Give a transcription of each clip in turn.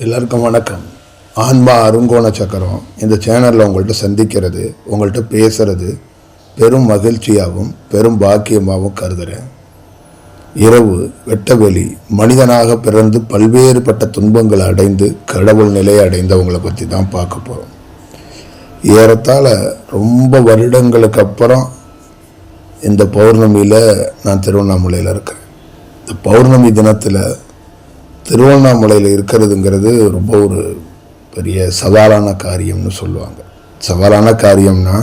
எல்லாருக்கும் வணக்கம். ஆன்மா அருங்கோண சக்கரம் இந்த சேனலில் உங்கள்கிட்ட சந்திக்கிறது, உங்கள்கிட்ட பேசுகிறது பெரும் மகிழ்ச்சியாகவும் பெரும் பாக்கியமாகவும் கருதுகிறேன். இரவு வெட்டவெளி மனிதனாக பிறந்து பல்வேறுபட்ட துன்பங்களை அடைந்து கடவுள் நிலையை அடைந்தவங்களை பற்றி தான் பார்க்க போகிறோம். ஏறத்தாழ ரொம்ப வருடங்களுக்கு அப்புறம் இந்த பௌர்ணமியில் நான் திருவண்ணாமலையில் இருக்கிறேன். இந்த பௌர்ணமி தினத்தில் திருவண்ணாமலையில் இருக்கிறதுங்கிறது ரொம்ப ஒரு பெரிய சவாலான காரியம்னு சொல்லுவாங்க. சவாலான காரியம்னா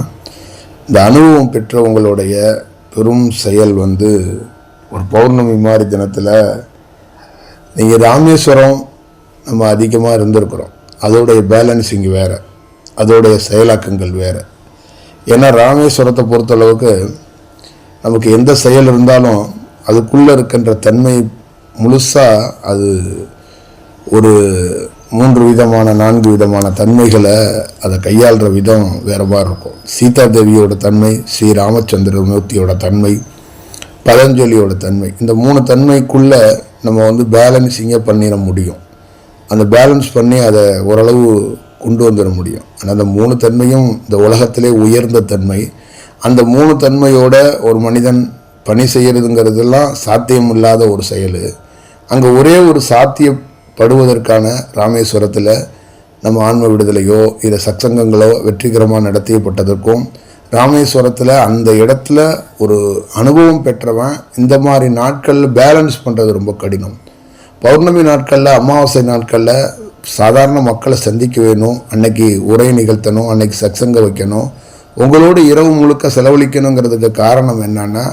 இந்த அனுபவம் பெற்றவங்களுடைய பெரும் செயல் ஒரு பௌர்ணமி மாதிரி தினத்தில் நீங்கள் ராமேஸ்வரம் நம்ம அதிகமாக இருந்திருக்கிறோம், அதோடைய பேலன்ஸிங் வேறு, அதோடைய செயலாக்கங்கள் வேறு. ஏன்னா ராமேஸ்வரத்தை பொறுத்தளவுக்கு நமக்கு எந்த செயல் இருந்தாலும் அதுக்குள்ளே இருக்கின்ற தன்மை முழுசாக அது ஒரு 3 விதமான 4 விதமான தன்மைகளை அதை கையாளுற விதம் வேறு மாதிரி இருக்கும். சீதா தேவியோட தன்மை, ஸ்ரீ ராமச்சந்திரமூர்த்தியோட தன்மை, பதஞ்சலியோட தன்மை, இந்த 3 தன்மைக்குள்ளே நம்ம பேலன்ஸிங்கே பண்ணிட முடியும். அந்த பேலன்ஸ் பண்ணி அதை ஓரளவு கொண்டு வந்துட முடியும். ஆனால் அந்த 3 தன்மையும் இந்த உலகத்திலே உயர்ந்த தன்மை. அந்த 3 தன்மையோட ஒரு மனிதன் பணி செய்கிறதுங்கிறதெல்லாம் சாத்தியம் இல்லாத ஒரு செயல். அங்கே ஒரே ஒரு சாத்தியப்படுவதற்கான ராமேஸ்வரத்தில் நம்ம ஆன்ம விடுதலையோ இல்லை சத்சங்கங்களோ வெற்றிகரமாக நடத்தியப்பட்டதற்கும், ராமேஸ்வரத்தில் அந்த இடத்துல ஒரு அனுபவம் பெற்றவன் இந்த மாதிரி நாட்களில் பேலன்ஸ் பண்ணுறது ரொம்ப கடினம். பௌர்ணமி நாட்களில், அமாவாசை நாட்களில் சாதாரண மக்களை சந்திக்க வேணும், அன்னைக்கு உரை நிகழ்த்தணும், அன்னைக்கு சத்சங்க வைக்கணும், உங்களோடு இரவு முழுக்க செலவழிக்கணுங்கிறதுக்கு காரணம் என்னன்னா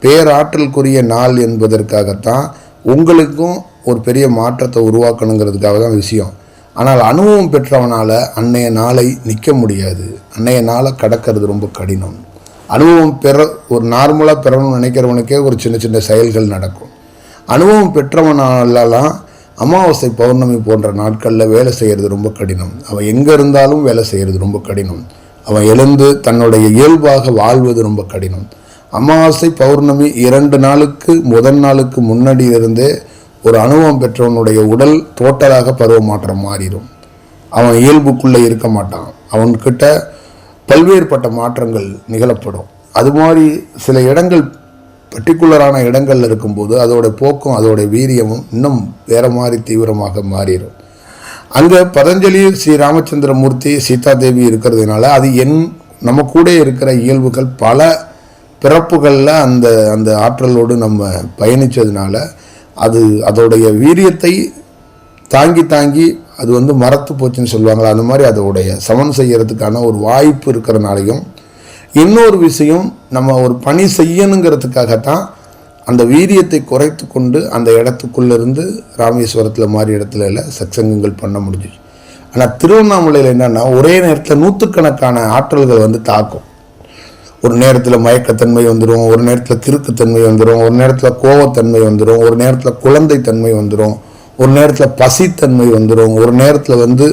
பேராற்றலுக்குரிய நாள் என்பதற்காகத்தான், உங்களுக்கும் ஒரு பெரிய மாற்றத்தை உருவாக்கணுங்கிறதுக்காக தான் விஷயம். ஆனால் அனுபவம் பெற்றவனால் அன்னைய நாளை நிற்க முடியாது, அன்னைய நாளை கடக்கிறது ரொம்ப கடினம். அனுபவம் ஒரு நார்மலாக பெறணும்னு நினைக்கிறவனுக்கே ஒரு சின்ன சின்ன செயல்கள் நடக்கும். அனுபவம் பெற்றவனாலலாம் அமாவாசை பௌர்ணமி போன்ற நாட்களில் வேலை செய்கிறது ரொம்ப கடினம். அவன் எங்கே இருந்தாலும் வேலை செய்கிறது ரொம்ப கடினம். அவன் எழுந்து தன்னுடைய இயல்பாக வாழ்வது ரொம்ப கடினம். அமாவாசை பௌர்ணமி 2 நாளுக்கு முதல் நாளுக்கு முன்னாடி இருந்தே ஒரு அனுபவம் பெற்றவனுடைய உடல் டோட்டலாக பருவ மாற்றம் மாறிடும். அவன் இயல்புக்குள்ளே இருக்க மாட்டான், அவன்கிட்ட பல்வேறுபட்ட மாற்றங்கள் நிகழப்படும். அது மாதிரி சில இடங்கள் பர்டிகுலரான இடங்களில் இருக்கும்போது அதோட போக்கும் அதோட வீரியமும் இன்னும் வேறு மாதிரி தீவிரமாக மாறிடும். அங்கே பதஞ்சலி, ஸ்ரீ ராமச்சந்திரமூர்த்தி, சீதா தேவி இருக்கிறதுனால அது நம்ம கூட இருக்கிற இயல்புகள் பல பிறப்புகளில் அந்த ஆற்றலோடு நம்ம பயணித்ததுனால அதோடைய வீரியத்தை தாங்கி அது மரத்து போச்சுன்னு சொல்லுவாங்களா, அந்த மாதிரி அதோடைய சமன் செய்யறதுக்கான ஒரு வாய்ப்பு இருக்கிறனாலையும், இன்னொரு விஷயம் நம்ம ஒரு பணி செய்யணுங்கிறதுக்காகத்தான் அந்த வீரியத்தை குறைத்து கொண்டு அந்த இடத்துக்குள்ளேருந்து ராமேஸ்வரத்தில் மாதிரி இடத்துல எல்லாம் சத்சங்கங்கள் பண்ண முடிஞ்சிச்சு. ஆனால் திருவண்ணாமலையில் என்னென்னா ஒரே நேரத்தில் 100கணக்கான ஆற்றல்கள் தாக்கும். ஒரு நேரத்தில் மயக்கத்தன்மை வந்துடும், ஒரு நேரத்தில் கிறுக்குத்தன்மை வந்துடும், ஒரு நேரத்தில் கோவத்தன்மை வந்துடும், ஒரு நேரத்தில் குழந்தைத்தன்மை வந்துடும், ஒரு நேரத்தில் பசித்தன்மை வந்துடும், ஒரு நேரத்தில்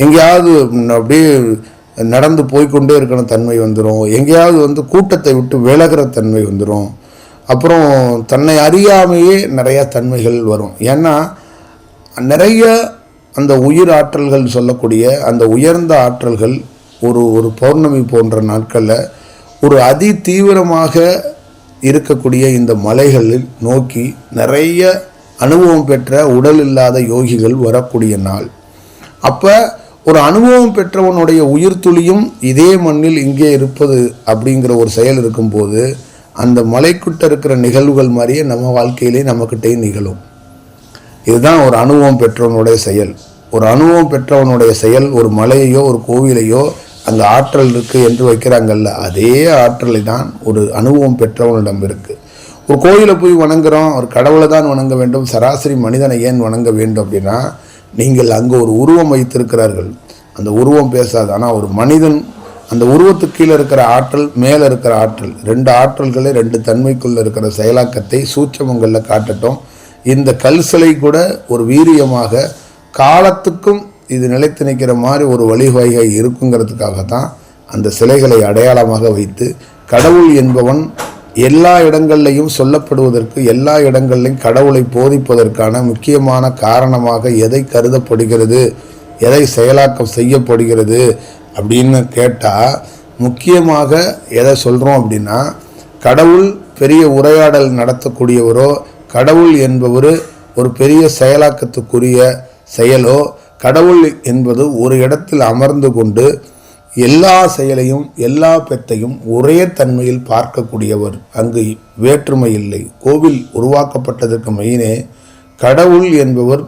எங்கேயாவது அப்படியே நடந்து போய்கொண்டே இருக்கிற தன்மை வந்துடும், எங்கேயாவது கூட்டத்தை விட்டு விலகிற தன்மை வந்துடும். அப்புறம் தன்னை அறியாமையே நிறையா தன்மைகள் வரும். ஏன்னா நிறைய அந்த உயிர் ஆற்றல்கள் சொல்லக்கூடிய அந்த உயர்ந்த ஆற்றல்கள் ஒரு பௌர்ணமி போன்ற நாட்களில் ஒரு அதி தீவிரமாக இருக்கக்கூடிய இந்த மலைகளில் நோக்கி நிறைய அனுபவம் பெற்ற உடல் இல்லாத யோகிகள் வரக்கூடிய நாள். அப்போ ஒரு அனுபவம் பெற்றவனுடைய உயிர் துளியும் இதே மண்ணில் இங்கே இருப்பது அப்படிங்கிற ஒரு செயல் இருக்கும்போது அந்த மலைக்கிட்ட இருக்கிற நிகழ்வுகள் மாதிரியே நம்ம வாழ்க்கையிலே நம்மக்கிட்டே நிகழும். இதுதான் ஒரு அனுபவம் பெற்றவனுடைய செயல். ஒரு அனுபவம் பெற்றவனுடைய செயல் ஒரு மலையையோ ஒரு கோவிலையோ அங்கே ஆற்றல் இருக்குது என்று வைக்கிறாங்கல்ல, அதே ஆற்றலை தான் ஒரு அனுபவம் பெற்றவனிடம் இருக்குது. ஒரு கோயிலை போய் வணங்குகிறோம், ஒரு கடவுளை தான் வணங்க வேண்டும், சராசரி மனிதனை ஏன் வணங்க வேண்டும் அப்படின்னா, நீங்கள் அங்கே ஒரு உருவம் வைத்திருக்கிறார்கள், அந்த உருவம் பேசாது. ஆனால் ஒரு மனிதன் அந்த உருவத்துக்கு கீழே இருக்கிற ஆற்றல், மேலே இருக்கிற ஆற்றல், 2 ஆற்றல்களை 2 தன்மைக்குள்ளே இருக்கிற செயலாக்கத்தை சூட்சமங்களில் காட்டட்டும். இந்த கல் சிலை கூட ஒரு வீரியமாக காலத்துக்கும் இது நிலைத்து நிற்கிற மாதிரி ஒரு வழிவகை இருக்குங்கிறதுக்காகத்தான் அந்த சிலைகளை அடையாளமாக வைத்து கடவுள் என்பவன் எல்லா இடங்கள்லையும் சொல்லப்படுவதற்கு, எல்லா இடங்கள்லையும் கடவுளை போதிப்பதற்கான முக்கியமான காரணமாக எதை கருதப்படுகிறது, எதை செயலாக்கம் செய்யப்படுகிறது அப்படின்னு கேட்டால், முக்கியமாக எதை சொல்கிறோம் அப்படின்னா, கடவுள் பெரிய உரையாடல் நடத்தக்கூடியவரோ, கடவுள் என்பவர் ஒரு பெரிய செயலாக்கத்துக்குரிய செயலோ, கடவுள் என்பது ஒரு இடத்தில் அமர்ந்து கொண்டு எல்லா செயலையும் எல்லா பெத்தையும் ஒரே தன்மையில் பார்க்கக்கூடியவர். அங்கு வேற்றுமை இல்லை. கோவில் உருவாக்கப்பட்டதற்கு மெயினே கடவுள் என்பவர்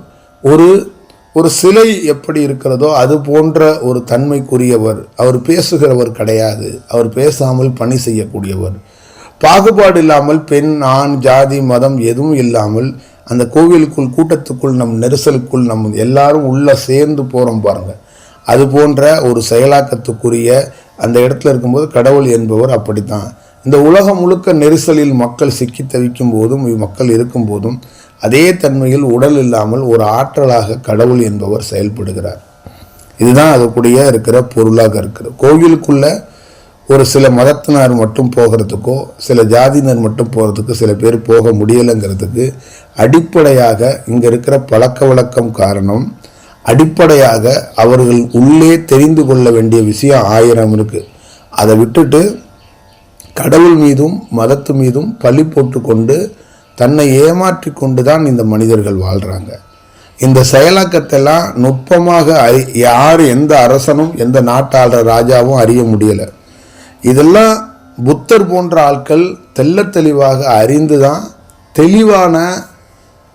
ஒரு சிலை எப்படி இருக்கிறதோ அது போன்ற ஒரு தன்மைக்குரியவர். அவர் பேசுகிறவர் கிடையாது. அவர் பேசாமல் பணி செய்யக்கூடியவர். பாகுபாடு இல்லாமல் பெண், ஆண், ஜாதி, மதம் எதுவும் இல்லாமல் அந்த கோவிலுக்குள், கூட்டத்துக்குள், நம் நெரிசலுக்குள் நம்ம எல்லாரும் உள்ள சேர்ந்து போகிறோம் பாருங்க. அது போன்ற ஒரு செயலாக்கத்துக்குரிய அந்த இடத்துல இருக்கும்போது கடவுள் என்பவர் அப்படித்தான். இந்த உலகம் முழுக்க நெரிசலில் மக்கள் சிக்கி தவிக்கும் போதும், மக்கள் இருக்கும் போதும் அதே தன்மையில் உடல் இல்லாமல் ஒரு ஆற்றலாக கடவுள் என்பவர் செயல்படுகிறார். இதுதான் அதுக்குடைய இருக்கிற பொருளாக இருக்கிறது. கோவிலுக்குள்ள ஒரு சில மதத்தினர் மட்டும் போகிறதுக்கோ, சில ஜாதியினர் மட்டும் போகிறதுக்கு சில பேர் போக முடியலைங்கிறதுக்கு அடிப்படையாக இங்கே இருக்கிற பழக்க வழக்கம் காரணம். அடிப்படையாக அவர்கள் உள்ளே தெரிந்து கொள்ள வேண்டிய விஷயம் 1000 இருக்குது. அதை விட்டுட்டு கடவுள் மீதும் மதத்து மீதும் பழி போட்டு கொண்டு தன்னை ஏமாற்றி கொண்டு தான் இந்த மனிதர்கள் வாழ்கிறாங்க. இந்த செயலாக்கத்தெல்லாம் நுட்பமாக யார், எந்த அரசனும் எந்த நாட்டாளர் ராஜாவும் அறிய முடியலை. இதெல்லாம் புத்தர் போன்ற ஆட்கள் தெல்ல தெளிவாக அறிந்து தான் தெளிவான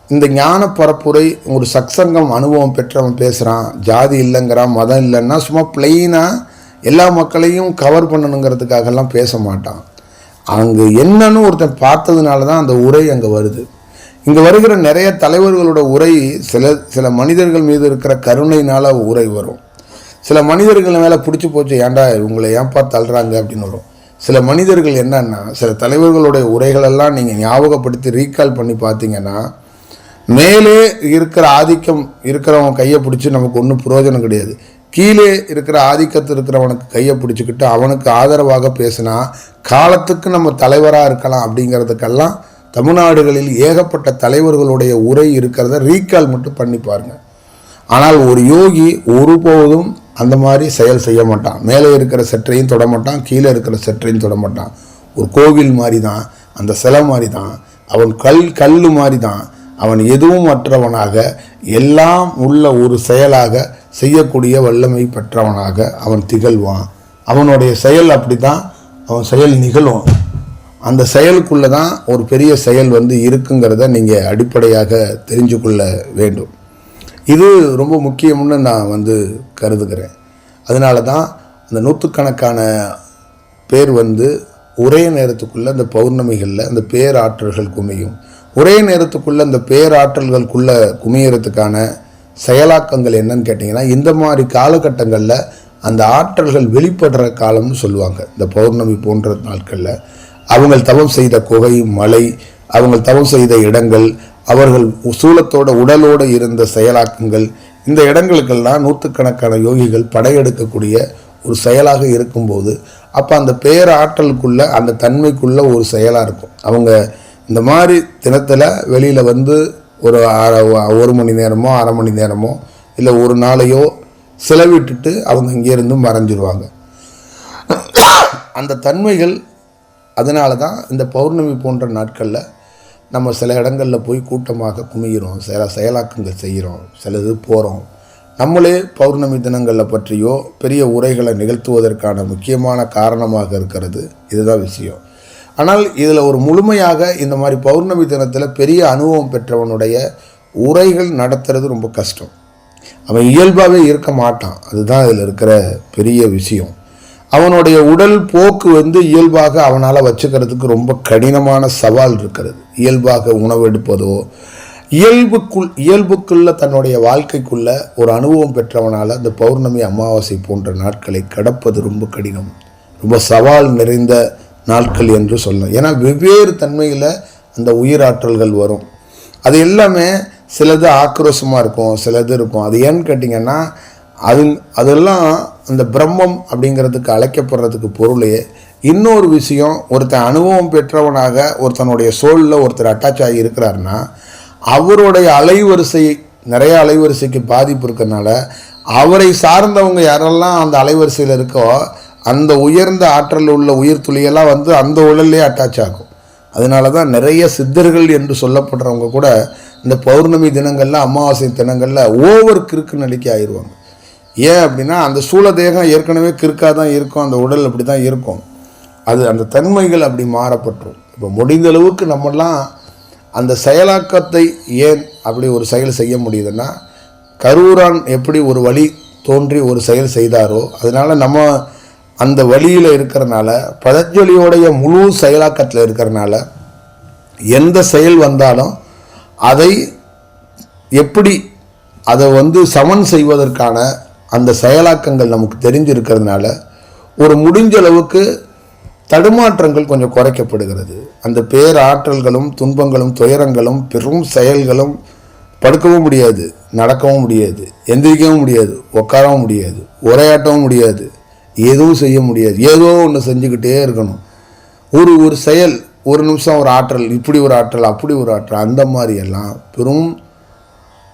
இந்த ஞான பரப்புரை, ஒரு சத்சங்கம் அனுபவம் பெற்றவன் பேசுகிறான். ஜாதி இல்லைங்கிறான், மதம் இல்லைன்னா சும்மா பிளெயினாக எல்லா மக்களையும் கவர் பண்ணணுங்கிறதுக்காகலாம் பேச மாட்டான். அங்கே என்னன்னு ஒருத்தன் பார்த்ததுனால தான் அந்த உரை அங்கே வருது. இங்கே வருகிற நிறைய தலைவர்களோட உரை சில மனிதர்கள் மீது இருக்கிற கருணையினால் உரை வரும். சில மனிதர்கள் மேலே பிடிச்சி போச்சு, ஏன்டா இவங்களை ஏன்பா தள்ளுறாங்க அப்படின்னு வரும். சில மனிதர்கள் என்னன்னா, சில தலைவர்களுடைய உரைகளெல்லாம் நீங்கள் ஞாபகப்படுத்தி ரீகால் பண்ணி பார்த்தீங்கன்னா, மேலே இருக்கிற ஆதிக்கம் இருக்கிறவன் கையை பிடிச்சி நமக்கு ஒன்றும் பிரயோஜனம் கிடையாது. கீழே இருக்கிற ஆதிக்கத்தில் இருக்கிறவனுக்கு கையை பிடிச்சிக்கிட்டு அவனுக்கு ஆதரவாக பேசினா காலத்துக்கு நம்ம தலைவராக இருக்கலாம் அப்படிங்கிறதுக்கெல்லாம் தமிழ்நாடுகளில் ஏகப்பட்ட தலைவர்களுடைய உரை இருக்கிறத ரீகால் மட்டும் பண்ணி பாருங்கள். ஆனால் ஒரு யோகி ஒருபோதும் அந்த மாதிரி செயல் செய்ய மாட்டான். மேலே இருக்கிற செற்றையும் தொட மாட்டான், கீழே இருக்கிற செற்றையும் தொட மாட்டான். ஒரு கோவில் மாதிரி தான், அந்த சிலை மாதிரி தான், அவன் கல் மாதிரி தான். அவன் எதுவும் மற்றவனாக எல்லாம் உள்ள ஒரு செயலாக செய்யக்கூடிய வல்லமை பெற்றவனாக அவன் திகழ்வான். அவனுடைய செயல் அப்படி தான், அவன் செயல் நிகழும். அந்த செயலுக்குள்ளே தான் ஒரு பெரிய செயல் இருக்குங்கிறத நீங்கள் அடிப்படையாக தெரிஞ்சு கொள்ள வேண்டும். இது ரொம்ப முக்கியம்னு நான் கருதுகிறேன். அதனால தான் அந்த நூற்றுக்கணக்கான பேர் ஒரே நேரத்துக்குள்ளே அந்த பௌர்ணமிகளில் அந்த பேராற்றல்கள் குமியும். ஒரே நேரத்துக்குள்ளே அந்த பேராற்றல்களுக்குள்ளே குமியறதுக்கான செயலாக்கங்கள் என்னன்னு கேட்டிங்கன்னா, இந்த மாதிரி காலகட்டங்களில் அந்த ஆற்றல்கள் வெளிப்படுற காலம்னு சொல்லுவாங்க. இந்த பௌர்ணமி போன்ற நாட்களில் அவங்கள் தவம் செய்த குகை, மலை, அவங்கள் தவம் செய்த இடங்கள், அவர்கள் சூலத்தோட உடலோடு இருந்த செயலாக்கங்கள், இந்த இடங்களுக்கெல்லாம் நூற்றுக்கணக்கான யோகிகள் படையெடுக்கக்கூடிய ஒரு செயலாக இருக்கும்போது, அப்போ அந்த பேராற்றலுக்குள்ள அந்த தன்மைக்குள்ள ஒரு செயலாக இருக்கும். அவங்க இந்த மாதிரி தினத்தில் வெளியில் ஒரு 1 மணி நேரமோ 1/2 மணி நேரமோ இல்லை ஒரு நாளையோ செலவிட்டுட்டு அவங்க இங்கேருந்து மறைஞ்சிருவாங்க. அந்த தன்மைகள், அதனால தான் இந்த பௌர்ணமி போன்ற நாட்களில் நம்ம சில இடங்களில் போய் கூட்டமாக குமிகிறோம், சில செயலாக்கங்கள் செய்கிறோம், சிலது போகிறோம். நம்மளே பௌர்ணமி தினங்களில் பற்றியோ பெரிய உரைகளை நிகழ்த்துவதற்கான முக்கியமான காரணமாக இருக்கிறது இதுதான் விஷயம். ஆனால் இதில் ஒரு முழுமையாக இந்த மாதிரி பௌர்ணமி தினத்தில் பெரிய அனுபவம் பெற்றவனுடைய உரைகள் நடத்துறது ரொம்ப கஷ்டம். அவன் இயல்பாகவே இருக்க மாட்டான். அதுதான் இதில் இருக்கிற பெரிய விஷயம். அவனுடைய உடல் போக்கு இயல்பாக அவனால் வச்சுக்கிறதுக்கு ரொம்ப கடினமான சவால் இருக்கிறது. இயல்பாக உணவு எடுப்பதோ, இயல்புக்குள்ள தன்னுடைய வாழ்க்கைக்குள்ள ஒரு அனுபவம் பெற்றவனால் இந்த பௌர்ணமி, அமாவாசை போன்ற நாட்களை கடப்பது ரொம்ப கடினம், ரொம்ப சவால் நிறைந்த நாட்கள் என்று சொல்லலாம். ஏன்னா வெவ்வேறு தன்மையில் அந்த உயிராற்றல்கள் வரும். அது எல்லாமே சிலது ஆக்ரோஷமாக இருக்கும், சிலது இருக்கும். அது ஏன்னு கேட்டிங்கன்னா, அதெல்லாம் அந்த பிரம்மம் அப்படிங்கிறதுக்கு அழைக்கப்படுறதுக்கு பொருளே இன்னொரு விஷயம், ஒருத்தன் அனுபவம் பெற்றவனாக ஒருத்தனுடைய சோலில் ஒருத்தர் அட்டாச் ஆகி இருக்கிறாருன்னா அவருடைய அலைவரிசை, நிறைய அலைவரிசைக்கு பாதிப்பு இருக்கிறதுனால அவரை சார்ந்தவங்க யாரெல்லாம் அந்த அலைவரிசையில் இருக்கோ அந்த உயர்ந்த ஆற்றல் உள்ள உயிர் துளியெல்லாம் வந்து அந்த உடல்லே அட்டாச் ஆகும். அதனால தான் நிறைய சித்தர்கள் என்று சொல்லப்படுறவங்க கூட இந்த பௌர்ணமி தினங்களில், அமாவாசை தினங்களில் ஓவர் கிறுக்கு நடிக்க ஆயிடுவாங்க. ஏன் அப்படின்னா அந்த சூழ தேகம் ஏற்கனவே கிறுக்காக தான் இருக்கும், அந்த உடல் அப்படி தான் இருக்கும். அது அந்த தன்மைகள் அப்படி மாறப்பட்டுரும். இப்போ முடிந்த அளவுக்கு நம்மெல்லாம் அந்த செயலாக்கத்தை ஏன் அப்படி ஒரு செயல் செய்ய முடியுதுன்னா, கரூரான் எப்படி ஒரு வழி தோன்றி ஒரு செயல் செய்தாரோ அதனால் நம்ம அந்த வழியில் இருக்கிறனால, பதஞ்சலியோடைய முழு செயலாக்கத்தில் இருக்கிறனால எந்த செயல் வந்தாலும் அதை எப்படி அதை வந்து சமன் செய்வதற்கான அந்த செயலாக்கங்கள் நமக்கு தெரிஞ்சிருக்கிறதுனால ஒரு முடிஞ்ச அளவுக்கு தடுமாற்றங்கள் கொஞ்சம் குறைக்கப்படுகிறது. அந்த பேராற்றல்களும் துன்பங்களும் துயரங்களும் பெரும் செயல்களும் படுக்கவும் முடியாது, நடக்கவும் முடியாது, எந்திரிக்கவும் முடியாது, உட்காரவும் முடியாது, உரையாட்டவும் முடியாது, எதுவும் செய்ய முடியாது. ஏதோ ஒன்று செஞ்சுக்கிட்டே இருக்கணும். ஒரு செயல், ஒரு நிமிஷம் ஒரு ஆற்றல், இப்படி ஒரு ஆற்றல், அப்படி ஒரு ஆற்றல், அந்த மாதிரி எல்லாம் பெரும்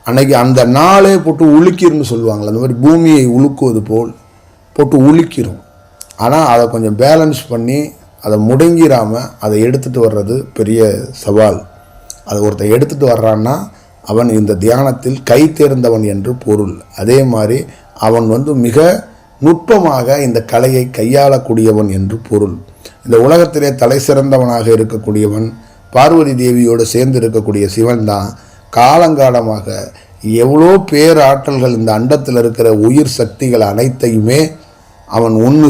அன்னைக்கு அந்த நாளே போட்டு உலுக்கிருன்னு சொல்லுவாங்களே, அந்த மாதிரி பூமியை உலுக்குவது போல் போட்டு உலுக்கிறோம். ஆனால் அதை கொஞ்சம் பேலன்ஸ் பண்ணி அதை முடங்கிடாமல் அதை எடுத்துகிட்டு வர்றது பெரிய சவால். அதை ஒருத்தன் எடுத்துகிட்டு வர்றான்னா அவன் இந்த தியானத்தில் கை தேர்ந்தவன் என்று பொருள். அதே மாதிரி அவன் வந்து மிக நுட்பமாக இந்த கலையை கையாளக்கூடியவன் என்று பொருள். இந்த உலகத்திலே தலை சிறந்தவனாக இருக்கக்கூடியவன் பார்வதி தேவியோடு சேர்ந்து இருக்கக்கூடிய சிவன் தான். காலங்காலமாக எவ்வளோ பேராற்றல்கள் இந்த அண்டத்தில் இருக்கிற உயிர் சக்திகள் அனைத்தையுமே அவன் ஒன்று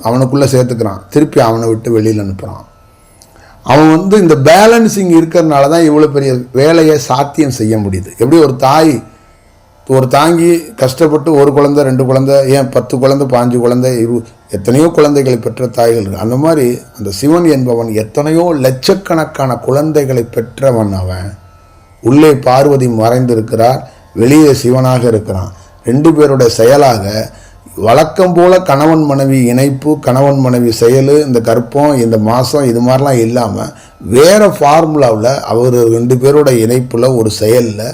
அவனுக்குள்ளே சேர்த்துக்கிறான், திருப்பி அவனை விட்டு வெளியில் அனுப்புகிறான். அவன் வந்து இந்த பேலன்சிங் இருக்கிறதுனால தான் இவ்வளோ பெரிய வேலையை சாத்தியம் செய்ய முடியுது. எப்படி ஒரு தாங்கி கஷ்டப்பட்டு ஒரு குழந்தை, 2 குழந்தை, ஏன் 10 குழந்தை, 5 குழந்தை, எத்தனையோ குழந்தைகளை பெற்ற தாய்கள் இருக்கு. அந்த மாதிரி அந்த சிவன் என்பவன் எத்தனையோ லட்சக்கணக்கான குழந்தைகளை பெற்றவன். அவன் உள்ளே பார்வதி மறைந்திருக்கிறார், வெளியே சிவனாக இருக்கிறான். 2 பேருடைய செயலாக வழக்கம் போல கணவன் மனைவி இணைப்பு, கணவன் மனைவி செயல், இந்த கற்பம், இந்த மாதம், இது மாதிரிலாம் இல்லாமல் வேறு ஃபார்முலாவில் அவர் 2 பேரோட இணைப்பில் ஒரு செயலில்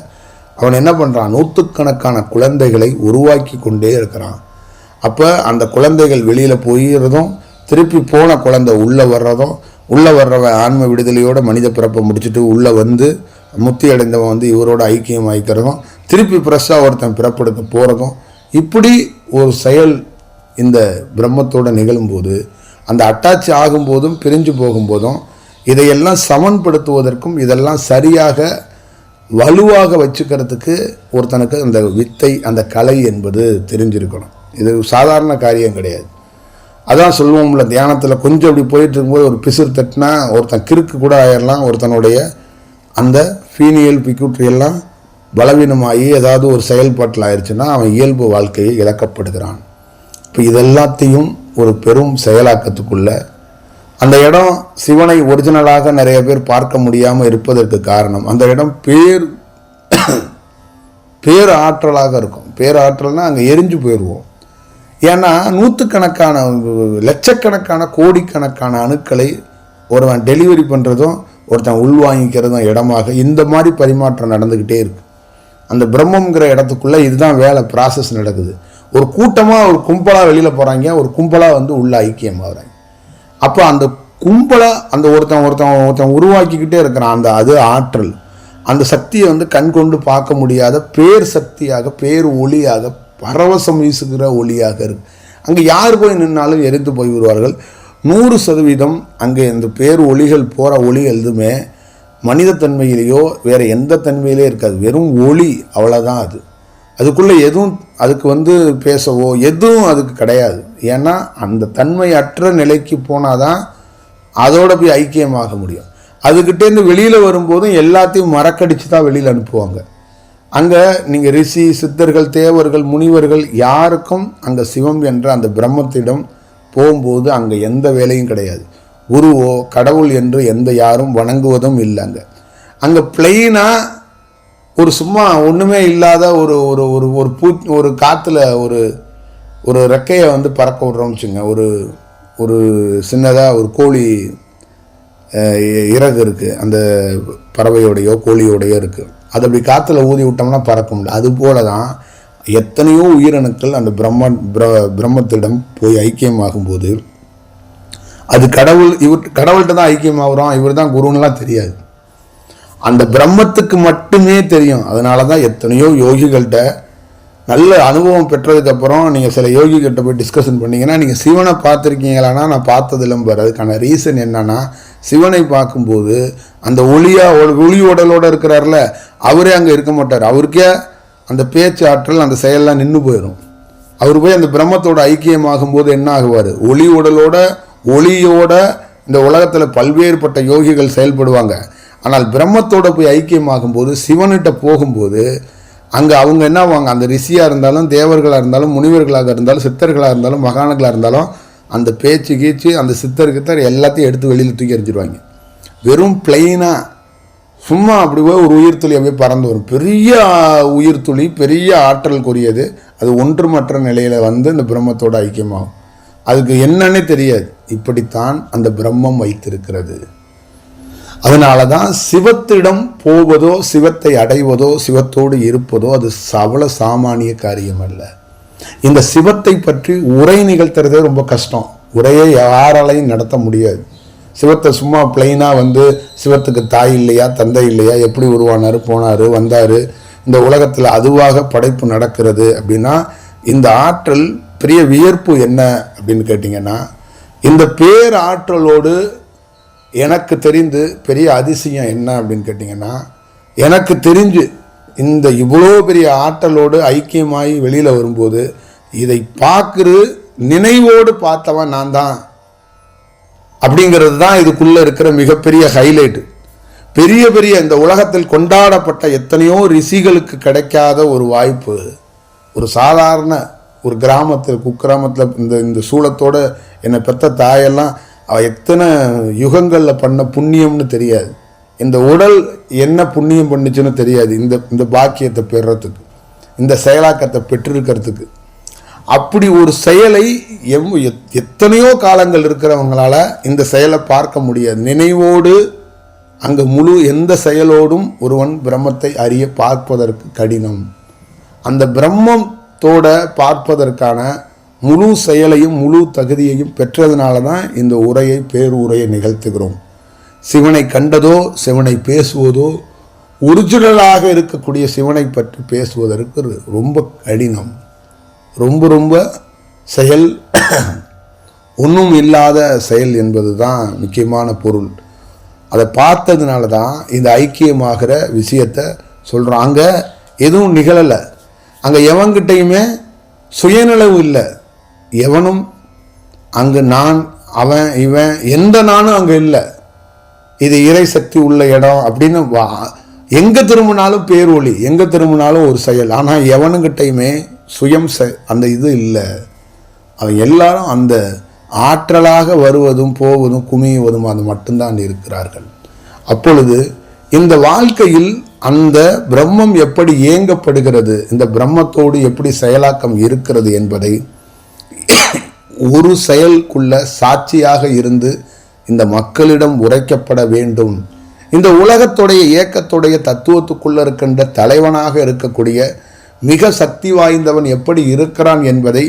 அவன் என்ன பண்ணுறான், 100கணக்கான குழந்தைகளை உருவாக்கி கொண்டே இருக்கிறான். அப்போ அந்த குழந்தைகள் வெளியில் போயிடுறதும், திருப்பி போன குழந்தை உள்ளே வர்றதும், உள்ளே வர்றவன் ஆன்ம விடுதலையோட மனித பிறப்பை முடிச்சுட்டு உள்ளே வந்து முத்தி அடைந்தவன் வந்து இவரோட ஐக்கியம் ஆகிக்கிறதும், திருப்பி ஃப்ரெஷ்ஷாக ஒருத்தன் பிறப்பெடுக்க போகிறதும், இப்படி ஒரு செயல் இந்த பிரம்மத்தோடு நிகழும்போது, அந்த அட்டாச் ஆகும்போதும் பிரிஞ்சு போகும்போதும் இதையெல்லாம் சமன்படுத்துவதற்கும் இதெல்லாம் சரியாக வலுவாக வச்சுக்கிறதுக்கு ஒருத்தனுக்கு அந்த வித்தை, அந்த கலை என்பது தெரிஞ்சிருக்கணும். இது சாதாரண காரியம் கிடையாது. அதான் சொல்லுவோம்ல, தியானத்தில் கொஞ்சம் அப்படி போயிட்டு இருக்கும்போது ஒரு பிசுறு தட்டினா ஒருத்தன் கிறுக்கு கூட ஆயிடலாம். ஒருத்தனுடைய அந்த ஃபீனியல் பிக்யூட்ரியெல்லாம் பலவீனமாகி ஏதாவது ஒரு செயல்பாட்டில் ஆயிடுச்சுன்னா அவன் இயல்பு வாழ்க்கையை இழக்கப்படுகிறான். இப்போ இதெல்லாத்தையும் ஒரு பெரும் செயலாக்கத்துக்குள்ள அந்த இடம் சிவனை ஒரிஜினலாக நிறைய பேர் பார்க்க முடியாமல் இருப்பதற்கு காரணம், அந்த இடம் பேர் ஆற்றலாக இருக்கும். பேராற்றல்னால் அங்கே எரிஞ்சு போயிடுவோம். ஏன்னா 100கணக்கான லட்சக்கணக்கான கோடிக்கணக்கான அணுக்களை ஒருவன் டெலிவரி பண்ணுறதும் ஒருத்தன் உள்வாங்கிக்கிறதும் இடமாக இந்த மாதிரி பரிமாற்றம் நடந்துக்கிட்டே இருக்கு. அந்த பிரம்மங்கிற இடத்துக்குள்ளே இதுதான் வேலை, ப்ராசஸ் நடக்குது. ஒரு கூட்டமாக ஒரு கும்பலாக வெளியில் போகிறாங்க, ஒரு கும்பலாக வந்து உள்ள ஐக்கியமாகறாங்க. அப்போ அந்த கும்பலாக அந்த ஒருத்தன் உருவாக்கிக்கிட்டே இருக்கிறான். அது ஆற்றல், அந்த சக்தியை வந்து கண் கொண்டு பார்க்க முடியாத பேர் சக்தியாக, பேர் ஒளியாக, பரவசம் வீசுகிற ஒளியாக இருக்கு. அங்கே யார் போய் நின்னாலும் எரிந்து போய் விடுவார்கள். 100% அங்கே இந்த பேர் ஒளிகள் போகிற ஒளி எதுவுமே மனித தன்மையிலேயோ வேறு எந்த தன்மையிலே இருக்காது. வெறும் ஒளி, அவ்வளோதான். அதுக்குள்ளே எதுவும் அதுக்கு வந்து பேசவோ எதுவும் அதுக்கு கிடையாது. ஏன்னா அந்த தன்மையற்ற நிலைக்கு போனால் தான் அதோட போய் ஐக்கியமாக முடியும். அதுக்கிட்டேருந்து வெளியில் வரும்போதும் எல்லாத்தையும் மறக்கடிச்சு தான் வெளியில் அனுப்புவாங்க. அங்கே நீங்கள் ரிஷி, சித்தர்கள், தேவர்கள், முனிவர்கள் யாருக்கும் அங்கே சிவம் என்ற அந்த பிரம்மத்திடம் போகும்போது அங்கே எந்த வேலையும் கிடையாது. குருவோ கடவுள் என்று எந்த யாரும் வணங்குவதும் இல்லை. அங்கே பிளெயினாக ஒரு சும்மா ஒன்றுமே இல்லாத ஒரு காற்றுல ஒரு ரெக்கையை வந்து பறக்க விட்றோம்னு வச்சுங்க, ஒரு சின்னதாக ஒரு கோழி இறகு இருக்குது, அந்த பறவையோடையோ கோழியோடையோ இருக்குது. அது அப்படி காற்றுல ஊதி விட்டோம்னா பறக்க முடியல. அதுபோல தான் எத்தனையோ உயிரணுக்கள் அந்த பிரம்மத்திடம் போய் ஐக்கியமாகும்போது அது கடவுள்கிட்ட தான் ஐக்கியமாகறோம், இவர் தான் குருன்னெலாம் தெரியாது. அந்த பிரம்மத்துக்கு மட்டுமே தெரியும். அதனால தான் எத்தனையோ யோகிகள்கிட்ட நல்ல அனுபவம் பெற்றதுக்கப்புறம் நீங்கள் சில யோகிகிட்ட போய் டிஸ்கஷன் பண்ணிங்கன்னா, நீங்கள் சிவனை பார்த்துருக்கீங்களான்னா நான் பார்த்ததில்லைம்பார். அதுக்கான ரீசன் என்னன்னா, சிவனை பார்க்கும்போது அந்த ஒளி உடலோடு இருக்கிறார்ல, அவரே அங்கே இருக்க மாட்டார். அவருக்கே அந்த பேச்சு ஆற்றல் அந்த செயலெலாம் நின்று போயிடும். அவர் போய் அந்த பிரம்மத்தோட ஐக்கியமாகும் போது என்ன ஆகுவார், ஒளியோட இந்த உலகத்தில் பல்வேறுபட்ட யோகிகள் செயல்படுவாங்க. ஆனால் பிரம்மத்தோட போய் ஐக்கியமாகும் போது, சிவன்கிட்ட போகும்போது அங்கே அவங்க என்ன ஆவாங்க, அந்த ரிஷியாக இருந்தாலும், தேவர்களாக இருந்தாலும், முனிவர்களாக இருந்தாலும், சித்தர்களாக இருந்தாலும், மகான்களாக இருந்தாலும், அந்த பேச்சு கீச்சு அந்த சித்தர் எல்லாத்தையும் எடுத்து வெளியில் தூக்கி எறிஞ்சிருவாங்க. வெறும் பிளெயினாக சும்மா அப்படி போய் ஒரு உயிர்த்துளி அப்படியே பறந்து வரும். பெரிய உயிர்த்துளி, பெரிய ஆற்றலுக்குரியது. அது ஒன்றுமற்ற நிலையில் வந்து இந்த பிரம்மத்தோட ஐக்கியமாகும். அதுக்கு என்னன்னே தெரியாது. இப்படித்தான் அந்த பிரம்மம் வைத்திருக்கிறது. அதனால தான் சிவத்திடம் போவதோ, சிவத்தை அடைவதோ, சிவத்தோடு இருப்பதோ அது அவ்வளோ சாமானிய காரியம் அல்ல. இந்த சிவத்தை பற்றி உரை நிகழ்த்துறதே ரொம்ப கஷ்டம். உரையை யாராலையும் நடத்த முடியாது. சிவத்தை சும்மா பிளைனாக வந்து சிவத்துக்கு தாய் இல்லையா, தந்தை இல்லையா, எப்படி உருவானார், போனார், வந்தார், இந்த உலகத்தில் அதுவாக படைப்பு நடக்கிறது அப்படின்னா, இந்த ஆற்றல் பெரிய வியர்ப்பு என்ன அப்படின்னு கேட்டிங்கன்னா, இந்த பேர் ஆற்றலோடு எனக்கு தெரிந்து பெரிய அதிசயம் என்ன அப்படின்னு கேட்டிங்கன்னா, எனக்கு தெரிஞ்சு இந்த இவ்வளோ பெரிய ஆற்றலோடு ஐக்கியமாகி வெளியில் வரும்போது இதை பார்க்குற நினைவோடு பார்த்தவன் நான் தான் அப்படிங்கிறது தான் இதுக்குள்ளே இருக்கிற மிகப்பெரிய ஹைலைட்டு. பெரிய இந்த உலகத்தில் கொண்டாடப்பட்ட எத்தனையோ ரிஷிகளுக்கு கிடைக்காத ஒரு வாய்ப்பு. ஒரு சாதாரண ஒரு கிராமத்தில், குக்கிராமத்தில் இந்த சூளத்தோடு என்னை பெற்ற தாயெல்லாம் எத்தனை யுகங்களில் பண்ண புண்ணியம்னு தெரியாது. இந்த உடல் என்ன புண்ணியம் பண்ணிச்சுன்னு தெரியாது. இந்த பாக்கியத்தை பெறுறதுக்கு, இந்த செயலாக்கத்தை பெற்றிருக்கிறதுக்கு. அப்படி ஒரு செயலை எத்தனையோ காலங்கள் இருக்கிறவங்களால இந்த செயலை பார்க்க முடியாது. நினைவோடு அங்கே முழு எந்த செயலோடும் ஒருவன் பிரம்மத்தை அறிய பார்ப்பதற்கு கடினம். அந்த பிரம்மத்தோட பார்ப்பதற்கான முழு செயலையும் முழு தகுதியையும் பெற்றதுனால தான் இந்த பேருரையை நிகழ்த்துகிறோம். சிவனை கண்டதோ, சிவனை பேசுவதோ, ஒரிஜினலாக இருக்கக்கூடிய சிவனை பற்றி பேசுவதற்கு ரொம்ப கடினம். ரொம்ப செயல் ஒன்றும் இல்லாத செயல் என்பது தான் முக்கியமான பொருள். அதை பார்த்ததுனால தான் இந்த ஐக்கியமாகிற விஷயத்தை சொல்கிறோம். அங்கே எதுவும் நிகழலை. அங்கே எவன்கிட்டையுமே சுயநலவு இல்லை. எவனும் அங்கு நான், அவன், இவன், எந்த நானும் அங்கே இல்லை. இது இறை சக்தி உள்ள இடம் அப்படின்னு எங்கே திரும்பினாலும் பேரொளி, எங்கே திரும்பினாலும் ஒரு செயல். ஆனால் எவனுங்கிட்டையுமே அந்த இது இல்லை. அவன் எல்லாரும் அந்த ஆற்றலாக வருவதும் போவதும் குமியுவதும் அது மட்டும்தான் இருக்கிறார்கள். அப்பொழுது இந்த வாழ்க்கையில் அந்த பிரம்மம் எப்படி இயங்கப்படுகிறது, இந்த பிரம்மத்தோடு எப்படி செயலாக்கம் இருக்கிறது என்பதை ஒரு செயலுக்குள்ள சாட்சியாக இருந்து இந்த மக்களிடம் உரைக்கப்பட வேண்டும். இந்த உலகத்துடைய இயக்கத்துடைய தத்துவத்துக்குள்ள இருக்கின்ற தலைவனாக இருக்கக்கூடிய மிக சக்தி வாய்ந்தவன் எப்படி இருக்கிறான் என்பதை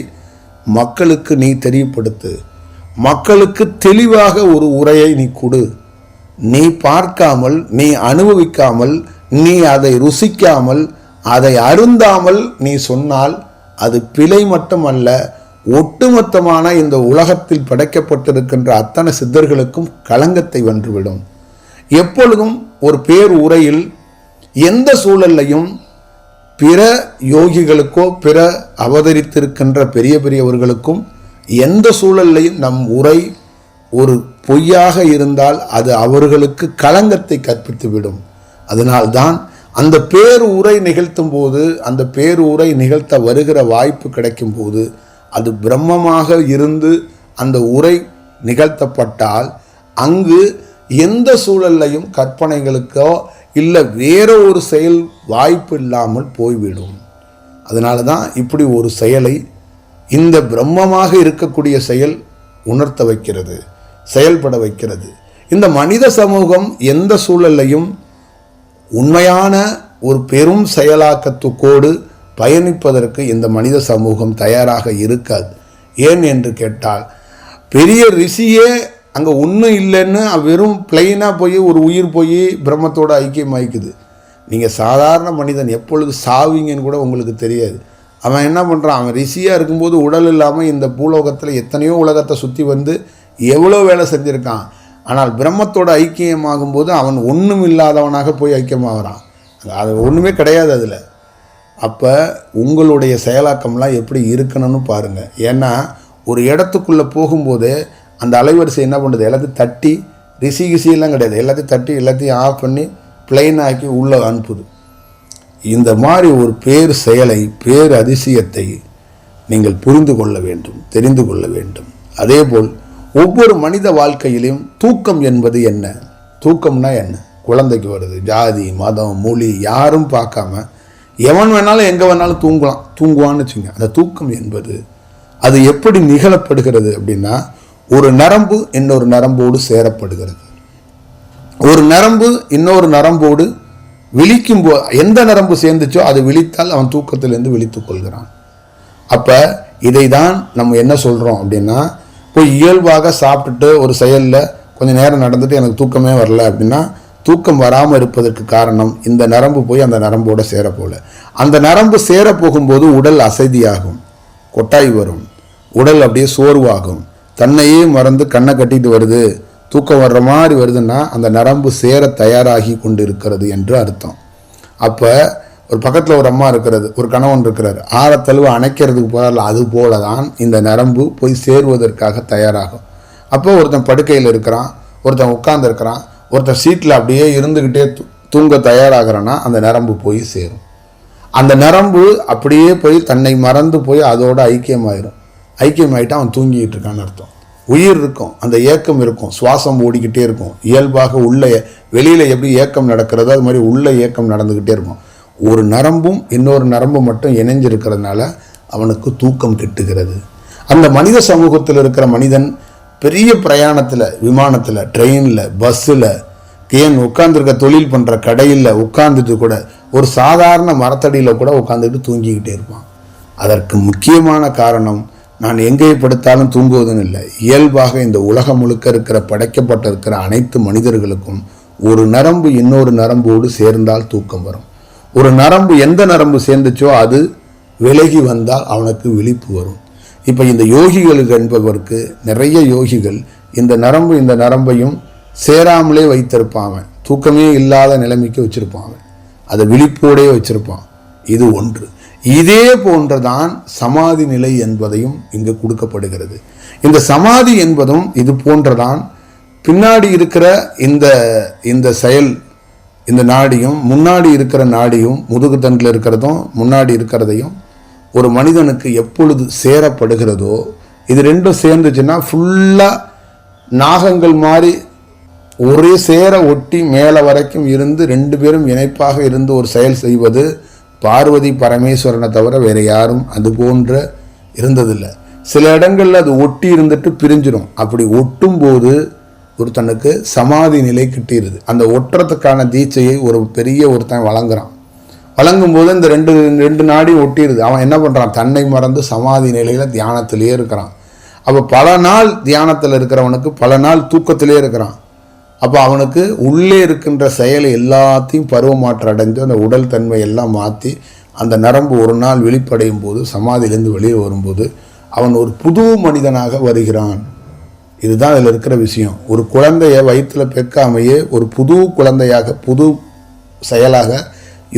மக்களுக்கு நீ தெரியப்படுத்து. மக்களுக்கு தெளிவாக ஒரு உரையை நீ கொடு. நீ பார்க்காமல், நீ அனுபவிக்காமல், நீ அதை ருசிக்காமல், அதை அருந்தாமல் நீ சொன்னால் அது பிழை மட்டுமல்ல, ஒட்டுமொத்தமான இந்த உலகத்தில் படைக்கப்பட்டிருக்கின்ற அத்தனை சித்தர்களுக்கும் களங்கத்தை வென்றுவிடும். எப்பொழுதும் ஒரு பேர் உரையில் எந்த சூழலையும் பிற யோகிகளுக்கோ பிற அவதரித்திருக்கின்ற பெரியவர்களுக்கும் எந்த சூழலையும் நம் உரை ஒரு பொய்யாக இருந்தால் அது அவர்களுக்கு களங்கத்தை கற்பித்துவிடும். அதனால்தான் அந்த பேர் உரை நிகழ்த்தும் போது, அந்த பேர் உரை நிகழ்த்த வருகிற வாய்ப்பு கிடைக்கும் போது அது பிரம்மமாக இருந்து அந்த உரை நிகழ்த்தப்பட்டால் அங்கு எந்த சூழலையும் கற்பனைகளுக்கோ இல்லை வேற ஒரு செயல் வாய்ப்பு இல்லாமல் போய்விடும். அதனால தான் இப்படி ஒரு செயலை, இந்த பிரம்மமாக இருக்கக்கூடிய செயல் உணர்த்த வைக்கிறது, செயல்பட வைக்கிறது. இந்த மனித சமூகம் எந்த சூழலையும் உண்மையான ஒரு பெரும் செயலாக்கத்துக்கோடு பயணிப்பதற்கு இந்த மனித சமூகம் தயாராக இருக்காது. ஏன் என்று கேட்டால், பெரிய ரிஷியே அங்கே ஒன்றும் இல்லைன்னு வெறும் பிளெயினாக போய் ஒரு உயிர் போய் பிரம்மத்தோட ஐக்கியமாயிக்குது. நீங்கள் சாதாரண மனிதன் எப்பொழுது சாவிங்கன்னு கூட உங்களுக்கு தெரியாது. அவன் என்ன பண்ணுறான், அவன் ரிஷியாக இருக்கும்போது உடல் இல்லாமல் இந்த பூலோகத்தில் எத்தனையோ உலகத்தை சுற்றி வந்து எவ்வளோ வேலை செஞ்சுருக்கான். ஆனால் பிரம்மத்தோட ஐக்கியமாகும்போது அவன் ஒன்றும் இல்லாதவனாக போய் ஐக்கியமாகறான். அது ஒன்றுமே கிடையாது அதில். அப்போ உங்களுடைய செயலாக்கம்லாம் எப்படி இருக்கணும்னு பாருங்கள். ஏன்னா ஒரு இடத்துக்குள்ளே போகும்போது அந்த அலைவரிசை என்ன பண்ணுறது, எல்லாத்தையும் தட்டி கிசியெல்லாம் கிடையாது, எல்லாத்தையும் தட்டி எல்லாத்தையும் ஆஃப் பண்ணி பிளெயின் ஆக்கி உள்ளே அனுப்புது. இந்த மாதிரி ஒரு பேர் செயலை, பேர் அதிசயத்தை நீங்கள் புரிந்து கொள்ள வேண்டும், தெரிந்து கொள்ள வேண்டும். அதேபோல் ஒவ்வொரு மனித வாழ்க்கையிலும் தூக்கம் என்பது என்ன? தூக்கம்னா என்ன? குழந்தைக்கு வருது, ஜாதி மதம் மொழி யாரும் பார்க்காம எவன் வேணாலும் எங்கே வேணாலும் தூங்குவான்னு வச்சுங்க. அந்த தூக்கம் என்பது அது எப்படி நிகழப்படுகிறது அப்படின்னா, ஒரு நரம்பு இன்னொரு நரம்போடு சேரப்படுகிறது. ஒரு நரம்பு இன்னொரு நரம்போடு விழிக்கும் போது எந்த நரம்பு சேர்ந்துச்சோ அது விழித்தால் அவன் தூக்கத்திலிருந்து விழித்து கொள்கிறான். அப்போ இதை தான் நம்ம என்ன சொல்கிறோம் அப்படின்னா, போய் இயல்பாக சாப்பிட்டுட்டு ஒரு செயலில் கொஞ்சம் நேரம் நடந்துட்டு எனக்கு தூக்கமே வரல அப்படின்னா, தூக்கம் வராமல் இருப்பதற்கு காரணம் இந்த நரம்பு போய் அந்த நரம்போடு சேரப்போல. அந்த நரம்பு சேரப்போகும்போது உடல் அசதியாகும், கொட்டாய் வரும், உடல் அப்படியே சோர்வாகும், தன்னையே மறந்து கண்ணை கட்டிட்டு வருது, தூக்கம் வர்ற மாதிரி வருதுன்னா அந்த நரம்பு சேர தயாராகி கொண்டு இருக்கிறது என்று அர்த்தம். அப்போ ஒரு பக்கத்தில் ஒரு அம்மா இருக்கிறது, ஒரு கணவன் இருக்கிறார், ஆரத்தழுவ அணைக்கிறதுக்கு போகிறார்கள். அது போல தான் இந்த நரம்பு போய் சேருவதற்காக தயாராகும். அப்போ ஒருத்தன் படுக்கையில் இருக்கிறான், ஒருத்தன் உட்கார்ந்துருக்கிறான், ஒருத்தன் சீட்டில் அப்படியே இருந்துக்கிட்டே தூங்க தயாராகிறான்னா அந்த நரம்பு போய் சேரும். அந்த நரம்பு அப்படியே போய் தன்னை மறந்து போய் அதோட ஐக்கியமாயிட்டு அவன் தூங்கிட்டு இருக்கான்னு அர்த்தம். உயிர் இருக்கும், அந்த ஏக்கம் இருக்கும், சுவாசம் ஓடிக்கிட்டே இருக்கும். இயல்பாக உள்ள வெளியில் எப்படி ஏக்கம் நடக்கிறதோ அது மாதிரி உள்ள ஏக்கம் நடந்துக்கிட்டே இருக்கும். ஒரு நரம்பும் இன்னொரு நரம்பு மட்டும் இணைஞ்சிருக்கிறதுனால அவனுக்கு தூக்கம் கெட்டுகிறது. அந்த மனித சமூகத்தில் இருக்கிற மனிதன் பெரிய பிரயாணத்தில், விமானத்தில், ட்ரெயினில், பஸ்ஸில், ஏன் உட்காந்துருக்க தொழில் பண்ணுற கடையில் உட்காந்துட்டு கூட ஒரு சாதாரண மரத்தடியில் கூட உட்காந்துட்டு தூங்கிக்கிட்டே இருப்பான். அதற்கு முக்கியமான காரணம், நான் எங்கே படுத்தாலும் தூங்குவதும் இல்லை, இயல்பாக இந்த உலகம் முழுக்க இருக்கிற படைக்கப்பட்டிருக்கிற அனைத்து மனிதர்களுக்கும் ஒரு நரம்பு இன்னொரு நரம்போடு சேர்ந்தால் தூக்கம் வரும். ஒரு நரம்பு எந்த நரம்பு சேர்ந்துச்சோ அது விலகி வந்தால் அவனுக்கு விழிப்பு வரும். இப்போ இந்த யோகிகளுக்கு என்பவருக்கு நிறைய யோகிகள் இந்த நரம்பையும் சேராமலே வைத்திருப்பாங்க, தூக்கமே இல்லாத நிலைமைக்கு வச்சிருப்பாங்க, அதை விழிப்போடே வச்சிருப்பான். இது ஒன்று. இதே போன்றதான் சமாதி நிலை என்பதையும் இங்கு கொடுக்கப்படுகிறது. இந்த சமாதி என்பதும் இது போன்றதான். பின்னாடி இருக்கிற இந்த செயல், இந்த நாடியும் முன்னாடி இருக்கிற நாடியும், முதுகு தண்டில் இருக்கிறதும் முன்னாடி இருக்கிறதையும் ஒரு மனிதனுக்கு எப்பொழுது சேரப்படுகிறதோ, இது ரெண்டும் சேர்ந்துச்சுன்னா ஃபுல்லாக நாகங்கள் மாதிரி ஒரே சேர ஒட்டி மேலே வரைக்கும் இருந்து ரெண்டு பேரும் இணைப்பாக இருந்து ஒரு செயல் செய்வது பார்வதி பரமேஸ்வரனை தவிர வேறு யாரும் அது போன்ற இருந்ததில்லை. சில இடங்களில் அது ஒட்டி இருந்துட்டு பிரிஞ்சிடும். அப்படி ஒட்டும் போது ஒருத்தனுக்கு சமாதி நிலை கிட்டிடுது. அந்த ஒட்டுறதுக்கான தீட்சையை ஒரு பெரிய ஒருத்தன் வழங்குறான். வழங்கும் போது இந்த ரெண்டு நாடியும் ஒட்டிடுது. அவன் என்ன பண்ணுறான், தன்னை மறந்து சமாதி நிலையில் தியானத்திலே இருக்கிறான். அப்போ பல நாள் தியானத்தில் இருக்கிறவனுக்கு பல நாள் தூக்கத்திலே இருக்கிறான். அப்போ அவனுக்கு உள்ளே இருக்கின்ற செயலை எல்லாத்தையும் பருவமாற்றம் அடைந்து அந்த உடல் தன்மை எல்லாம் மாற்றி அந்த நரம்பு ஒரு நாள் வெளிப்படையும் போது, சமாதியிலேருந்து வெளியே வரும்போது அவன் ஒரு புது மனிதனாக வருகிறான். இதுதான் அதில் இருக்கிற விஷயம். ஒரு குழந்தைய வயிற்றில் பெக்காமையே ஒரு புது குழந்தையாக, புது செயலாக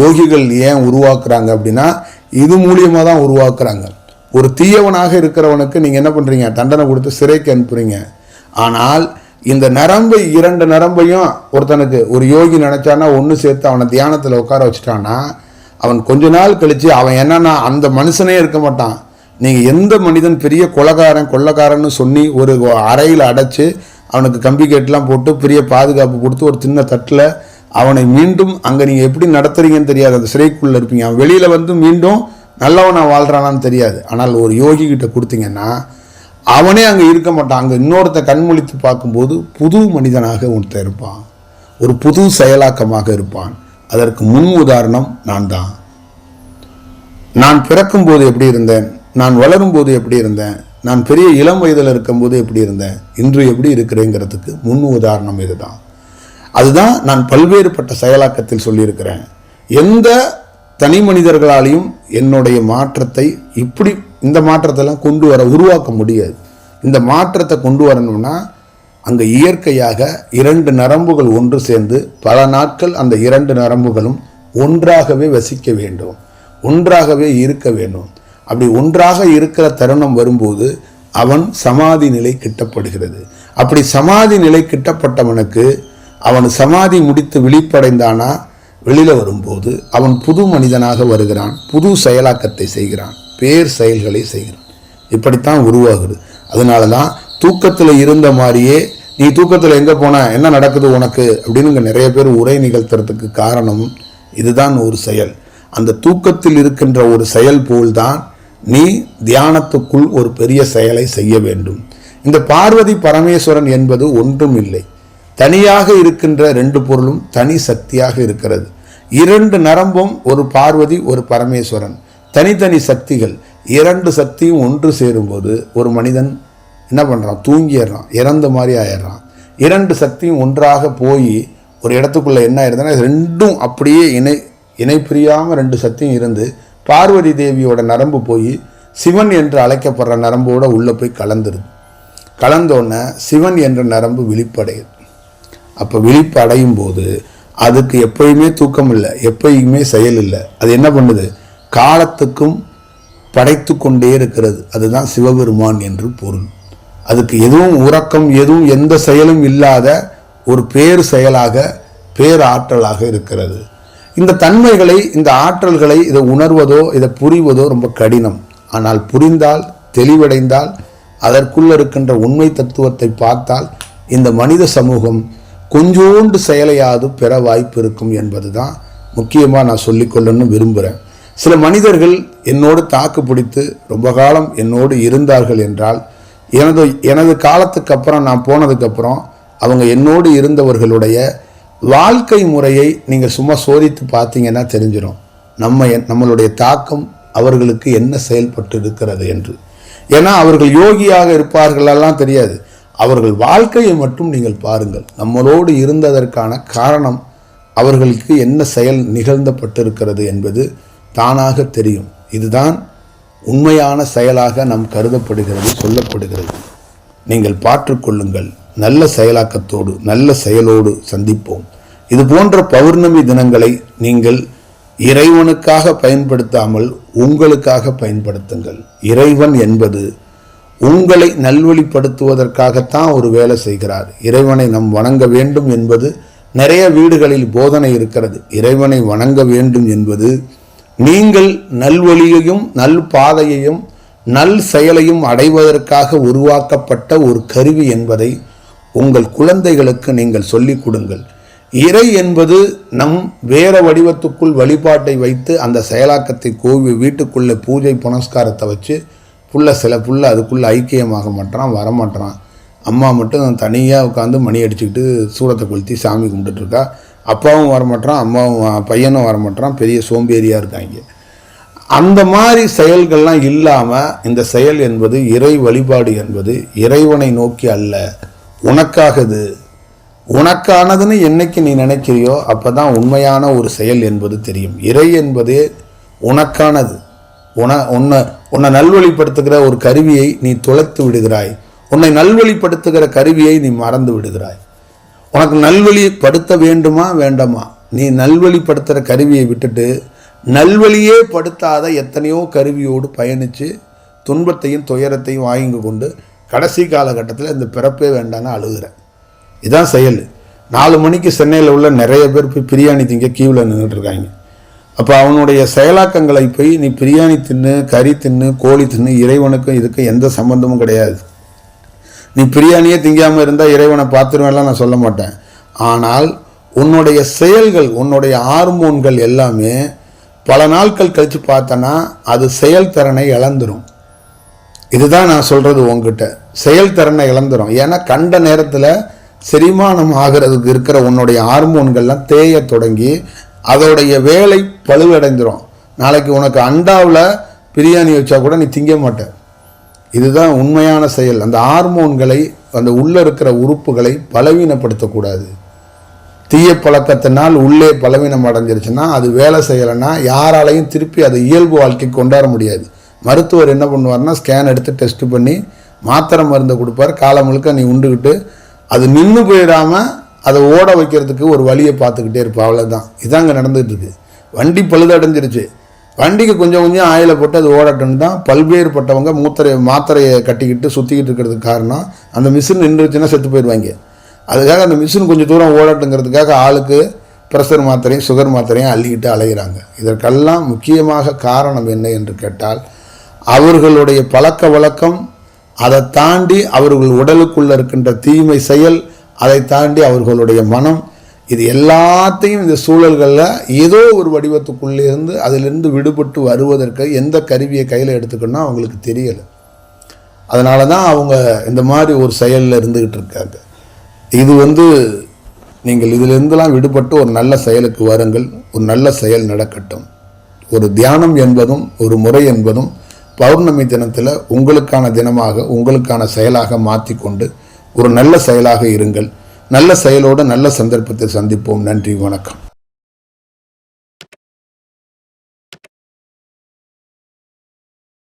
யோகிகள் ஏன் உருவாக்குறாங்க அப்படின்னா இது மூலியமாக தான் உருவாக்குறாங்க. ஒரு தீயவனாக இருக்கிறவனுக்கு நீங்கள் என்ன பண்ணுறீங்க, தண்டனை கொடுத்து சிறைக்கு அனுப்புறீங்க. ஆனால் இந்த நரம்பை, இரண்டு நரம்பையும் ஒருத்தனுக்கு ஒரு யோகி நினைச்சானா ஒன்று சேர்த்து அவனை தியானத்தில் உட்கார வச்சுட்டான்னா அவன் கொஞ்ச நாள் கழித்து அவன் என்னன்னா அந்த மனுஷனே இருக்க மாட்டான். நீங்கள் எந்த மனிதன் பெரிய கொள்ளக்காரன்னு சொல்லி ஒரு அறையில் அடைச்சி அவனுக்கு கம்பி கேட்லாம் போட்டு பெரிய பாதுகாப்பு கொடுத்து ஒரு சின்ன தட்டில் அவனை மீண்டும் அங்கே நீங்கள் எப்படி நடத்துறீங்கன்னு தெரியாது, அந்த சிறைக்குள்ளே இருப்பீங்க. அவன் வெளியில் வந்து மீண்டும் நல்லவனாக வாழ்கிறானான்னு தெரியாது. ஆனால் ஒரு யோகி கிட்ட கொடுத்தீங்கன்னா அவனே அங்கே இருக்க மாட்டான். அங்கே இன்னொருத்த கண்முழித்து பார்க்கும்போது புது மனிதனாக ஒருத்தன் இருப்பான், ஒரு புது செயலாக்கமாக இருப்பான். அதற்கு முன் உதாரணம் நான் தான். நான் பிறக்கும் போது எப்படி இருந்தேன், நான் வளரும் போது எப்படி இருந்தேன், நான் பெரிய இளம் வயதில் இருக்கும்போது எப்படி இருந்தேன், இன்று எப்படி இருக்கிறேங்கிறதுக்கு முன் உதாரணம் இதுதான். அதுதான் நான் பல்வேறுபட்ட செயலாக்கத்தில் சொல்லியிருக்கிறேன். எந்த தனி மனிதர்களாலையும் என்னுடைய மாற்றத்தை இப்படி இந்த மாற்றத்தெல்லாம் கொண்டு வர உருவாக்க முடியாது. இந்த மாற்றத்தை கொண்டு வரணும்னா அங்கே இயற்கையாக 2 நரம்புகள் ஒன்று சேர்ந்து பல நாட்கள் அந்த 2 நரம்புகளும் ஒன்றாகவே வசிக்க வேண்டும், ஒன்றாகவே இருக்க வேண்டும். அப்படி ஒன்றாக இருக்கிற தருணம் வரும்போது அவன் சமாதி நிலை கிட்டப்படுகிறது. அப்படி சமாதி நிலை கிட்டப்பட்டவனுக்கு அவன் சமாதி முடித்து விழிப்படைந்தானா வெளியில் வரும்போது அவன் புது மனிதனாக வருகிறான், புது செயலாக்கத்தை செய்கிறான், பேர் செயல்களை செய்கிறான். இப்படித்தான் உருவாகுது. அதனால தான் தூக்கத்தில் இருந்த மாதிரியே நீ தூக்கத்தில் எங்கே போன, என்ன நடக்குது உனக்கு அப்படின்னு நிறைய பேர் உரை நிகழ்த்துறதுக்கு காரணம் இதுதான். ஒரு செயல், அந்த தூக்கத்தில் இருக்கின்ற ஒரு செயல் போல்தான் நீ தியானத்துக்குள் ஒரு பெரிய செயலை செய்ய வேண்டும். இந்த பார்வதி பரமேஸ்வரன் என்பது ஒன்றும் இல்லை, தனியாக இருக்கின்ற 2 பொருளும் தனி சக்தியாக இருக்கிறது. 2 நரம்பும் ஒரு பார்வதி ஒரு பரமேஸ்வரன், தனித்தனி சக்திகள். 2 சக்தியும் ஒன்று சேரும்போது ஒரு மனிதன் என்ன பண்ணுறான், தூங்கிடுறான், இறந்த மாதிரி ஆயிடுறான். 2 சக்தியும் ஒன்றாக போய் ஒரு இடத்துக்குள்ளே என்ன ஆயிடுதுன்னா 2ம் அப்படியே இணை பிரியாமல் 2 சக்தியும் இருந்து பார்வதி தேவியோட நரம்பு போய் சிவன் என்று அழைக்கப்படுற நரம்போட உள்ளே போய் கலந்துருது. கலந்தோடனே சிவன் என்ற நரம்பு விழிப்படையுது. அப்போ விழிப்பு அடையும் போது அதுக்கு எப்பயுமே தூக்கம் இல்லை, எப்பயுமே செயல் இல்லை. அது என்ன பண்ணுது, காலத்துக்கும் படைத்து கொண்டே இருக்கிறது. அதுதான் சிவபெருமான் என்று பொருள். அதுக்கு எதுவும் உறக்கம், எதுவும் எந்த செயலும் இல்லாத ஒரு பேர் செயலாக, பேர் ஆற்றலாக இருக்கிறது. இந்த தன்மைகளை, இந்த ஆற்றல்களை இதை உணர்வதோ இதை புரிவதோ ரொம்ப கடினம். ஆனால் புரிந்தால், தெளிவடைந்தால், அதற்குள்ள இருக்கின்ற உண்மை தத்துவத்தை பார்த்தால் இந்த மனித சமூகம் கொஞ்சோண்டு செயலையாவது பெற வாய்ப்பு இருக்கும் என்பது தான் முக்கியமாக நான் சொல்லிக்கொள்ளணும்னு விரும்புகிறேன். சில மனிதர்கள் என்னோடு தாக்கு பிடித்து ரொம்ப காலம் என்னோடு இருந்தார்கள் என்றால், எனது காலத்துக்கு அப்புறம், நான் போனதுக்கப்புறம் அவங்க என்னோடு இருந்தவர்களுடைய வாழ்க்கை முறையை நீங்கள் சும்மா சோதித்து பார்த்தீங்கன்னா தெரிஞ்சிடும் நம்மளுடைய தாக்கம் அவர்களுக்கு என்ன செயல்பட்டு இருக்கிறது என்று. ஏன்னா அவர்கள் யோகியாக இருப்பார்களெல்லாம் தெரியாது, அவர்கள் வாழ்க்கையை மட்டும் நீங்கள் பாருங்கள். நம்மளோடு இருந்ததற்கான காரணம் அவர்களுக்கு என்ன செயல் நிகழ்ந்தப்பட்டிருக்கிறது என்பது தானாக தெரியும். இதுதான் உண்மையான செயலாக நாம் கருதப்படுகிறது, சொல்லப்படுகிறது. நீங்கள் பார்த்துக்கொள்ளுங்கள். நல்ல செயலாக்கத்தோடு நல்ல செயலோடு சந்திப்போம். இது போன்ற பௌர்ணமி தினங்களை நீங்கள் இறைவனுக்காக பயன்படுத்தாமல் உங்களுக்காக பயன்படுத்துங்கள். இறைவன் என்பது உங்களை நல்வழிப்படுத்துவதற்காகத்தான் ஒரு வேலை செய்கிறார். இறைவனை நாம் வணங்க வேண்டும் என்பது நிறைய வீடுகளில் போதனை இருக்கிறது. இறைவனை வணங்க வேண்டும் என்பது நீங்கள் நல்வழியையும் நல் பாதையையும் நல் செயலையும் அடைவதற்காக உருவாக்கப்பட்ட ஒரு கருவி என்பதை உங்கள் குழந்தைகளுக்கு நீங்கள் சொல்லிக் கொடுங்கள். இறை என்பது நம் வேற வடிவத்துக்குள் வழிபாட்டை வைத்து அந்த செயலாக்கத்தை வீட்டுக்குள்ளே பூஜை புனஸ்காரத்தை வச்சு சில புள்ள அதுக்குள்ளே ஐக்கியமாக மாட்டான், வரமாட்டான். அம்மா மட்டும் தனியாக உட்காந்து மணி அடிச்சுக்கிட்டு சூடத்தை கொளுத்தி சாமி கும்பிட்டுருக்கா. அப்பாவும் வரமாட்டான், அம்மாவும் பையனும் வரமாட்டான், பெரிய சோம்பேறியாக இருக்காங்க. அந்த மாதிரி செயல்கள்லாம் இல்லாமல் இந்த செயல் என்பது இறை வழிபாடு என்பது இறைவனை நோக்கி அல்ல, உனக்காகது, உனக்கானதுன்னு என்னைக்கு நீ நினைக்கிறியோ அப்போ தான் உண்மையான ஒரு செயல் என்பது தெரியும். இறை என்பதே உனக்கானது. உன்னை நல்வழிப்படுத்துகிற ஒரு கருவியை நீ தொலைத்து விடுகிறாய். உன்னை நல்வழிப்படுத்துகிற கருவியை நீ மறந்து விடுகிறாய். உனக்கு நல்வழிப்படுத்த வேண்டுமா வேண்டாமா? நீ நல்வழிப்படுத்துகிற கருவியை விட்டுட்டு நல்வழியே படுத்தாத எத்தனையோ கருவியோடு பயணித்து துன்பத்தையும் துயரத்தையும் வாங்கி கொண்டு கடைசி காலகட்டத்தில் இந்த பிறப்பே வேண்டான்னு அழுகிறேன். இதுதான் செயல். 4 மணிக்கு சென்னையில் உள்ள நிறைய பேர் போய் பிரியாணி திங்க கியூவில் நின்றுட்டுருக்காங்க. அப்போ அவனுடைய செயலாக்கங்களை போய் நீ பிரியாணி தின்னு, கறி தின்னு, கோழி தின்னு, இறைவனுக்கும் இதுக்கும் எந்த சம்பந்தமும் கிடையாது. நீ பிரியாணியே திங்காமல் இருந்தால் இறைவனை பார்த்துருவேன்லாம் நான் சொல்ல மாட்டேன். ஆனால் உன்னுடைய செயல்கள், உன்னுடைய ஹார்மோன்கள் எல்லாமே பல நாட்கள் கழித்து பார்த்தனா அது செயல்திறனை இழந்துடும். இதுதான் நான் சொல்கிறது உங்ககிட்ட. செயல்திறனை இழந்துடும். ஏன்னா கண்ட நேரத்தில் செரிமானம் ஆகிறதுக்கு இருக்கிற உன்னுடைய ஹார்மோன்கள்லாம் தேய தொடங்கி அதோடைய வேலை பழுவடைந்துடும். நாளைக்கு உனக்கு அண்டாவில் பிரியாணி வச்சா கூட நீ திங்க மாட்ட. இதுதான் உண்மையான செயல். அந்த ஹார்மோன்களை, அந்த உள்ளே இருக்கிற உறுப்புகளை பலவீனப்படுத்தக்கூடாது. தீய பழக்கத்தினால் உள்ளே பலவீனம் அடைஞ்சிருச்சுன்னா அது வேலை செய்யலைன்னா யாராலையும் திருப்பி அதை இயல்பு வாழ்க்கைக்கு கொண்டாட முடியாது. மருத்துவர் என்ன பண்ணுவார்னா ஸ்கேன் எடுத்து டெஸ்ட் பண்ணி மாத்திரை மருந்தை கொடுப்பார். காலம் முழுக்க நீ உண்டுக்கிட்டு அது நின்று போயிடாமல் அதை ஓட வைக்கிறதுக்கு ஒரு வழியை பார்த்துக்கிட்டே இருப்பா. அவ்வளோதான். இதாங்க நடந்துகிட்டு இருக்கு. வண்டி பழுதடைஞ்சிருச்சு, வண்டிக்கு கொஞ்சம் கொஞ்சம் ஆயிலை போட்டு அது ஓடட்டுன்னு தான் பல்வேறுபட்டவங்க மாத்திரையை கட்டிக்கிட்டு சுற்றிக்கிட்டு இருக்கிறதுக்கு காரணம். அந்த மிஷின் நின்றுச்சுன்னா செத்து போயிடுவாங்க. அதுக்காக அந்த மிஷின் கொஞ்சம் தூரம் ஓடட்டுங்கிறதுக்காக ஆளுக்கு ப்ரெஷர் மாத்திரையும் சுகர் மாத்திரையும் அள்ளிக்கிட்டு அலைகிறாங்க. இதற்கெல்லாம் முக்கியமாக காரணம் என்ன என்று கேட்டால் அவர்களுடைய பழக்க வழக்கம், அதை தாண்டி அவர்கள் உடலுக்குள்ளே இருக்கின்ற தீமை செயல், அதை தாண்டி அவர்களுடைய மனம், இது எல்லாத்தையும் இந்த சூழல்களில் ஏதோ ஒரு வடிவத்துக்குள்ளே இருந்து அதிலிருந்து விடுபட்டு வருவதற்கு எந்த கருவியை கையில் எடுத்துக்கணும்னா அவங்களுக்கு தெரியலை. அதனால தான் அவங்க இந்த மாதிரி ஒரு செயலில் இருந்துக்கிட்டு இருக்காங்க. இது நீங்கள் இதிலிருந்தெல்லாம் விடுபட்டு ஒரு நல்ல செயலுக்கு வாருங்கள். ஒரு நல்ல செயல் நடக்கட்டும். ஒரு தியானம் என்பதும் ஒரு முறை என்பதும் பௌர்ணமி தினத்தில் உங்களுக்கான தினமாக, உங்களுக்கான செயலாக மாற்றிக்கொண்டு ஒரு நல்ல செயலாக இருங்கள். நல்ல செயலோடு நல்ல சந்தர்ப்பத்தை சந்திப்போம். நன்றி, வணக்கம்.